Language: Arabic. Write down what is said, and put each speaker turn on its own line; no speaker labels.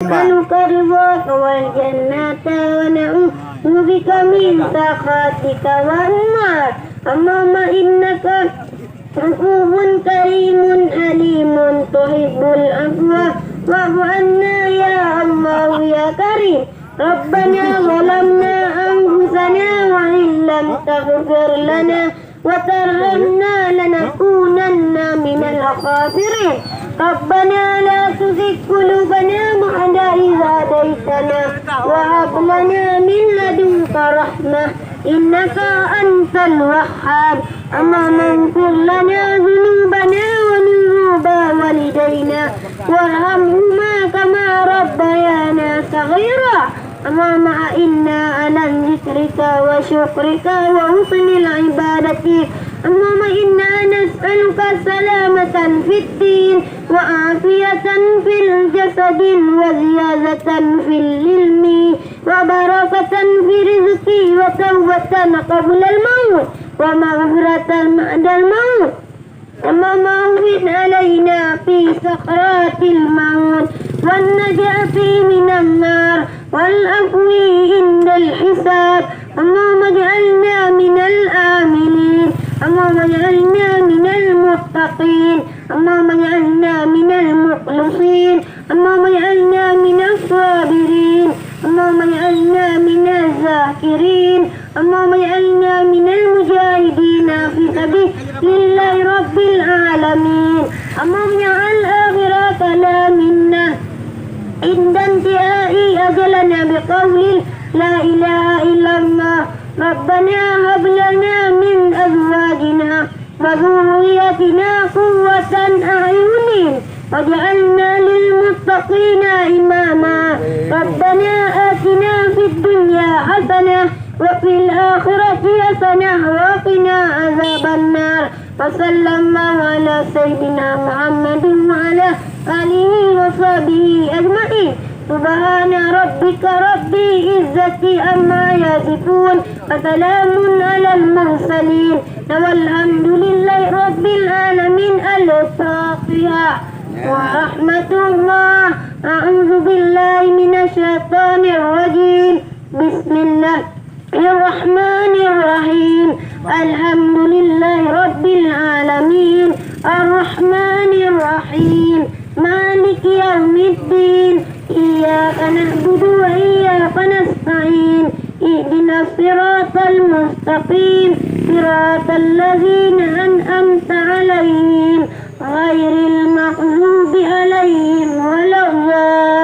نسألك رضاك والجنة ونعوذ بك من سخطك والنار. اللهم إنك عفو كريم حليم تحب العفو فاعف عنا يا الله يا كريم. ربنا ظلمنا أنفسنا وإن لم تغفر لنا وترحمنا لنكونن من الخاسرين. ربنا لا تزغ قلوبنا بعد إذ هديتنا وهب لنا من لدنك رحمة إنك أنت الوهاب. اللهم اغفر لنا ذنوبنا وذنوب والدينا وارحمهما كما ربيانا صغيرا. اللهم إنا على ذكرك وشكرك وحسن العبادة. اللهم إنا نسألك سلامة في الدين وعافية في الجسد وزيادة في العلم وبركة في الرزق وتوبة قبل الموت ومغفرة بعد الموت. اللهم اغفر علينا في سكرات الموت والنجاة من النار والعفو عند الحساب. اللهم اجعلنا من الآمنين. اللهم اجعلنا من المتقين. اللهم اجعلنا من المخلصين. اللهم اجعلنا من الصابرين. اللهم اجعلنا من الذاكرين. اللهم اجعلنا من المجاهدين في سبيل الله رب العالمين. اللهم اجعل آخر كلامنا عند انتهاء أجلنا بقول لا إله إلا الله. ربنا هب لنا من أزواجنا وذريتنا قرة أعين واجعلنا للمتقين إماما. ربنا آتنا في الدنيا حسنة وفي الآخرة حسنة وقنا عذاب النار. وصلى الله على سيدنا محمد وعلى آله وصحبه أجمعين. سبحان ربك رب العزة عما يصفون وسلام على المرسلين والحمد لله رب العالمين. الفاتحة. ورحمة الله. أعوذ بالله من الشيطان الرجيم. بسم الله الرحمن الرحيم. الحمد لله رب العالمين الرحمن الرحيم مالك يوم الدين. إياك نعبد وإياك نستعين. اهدنا الصراط المستقيم صراط الذين أنعمت عليهم غير المغضوب عليهم ولا الضالين.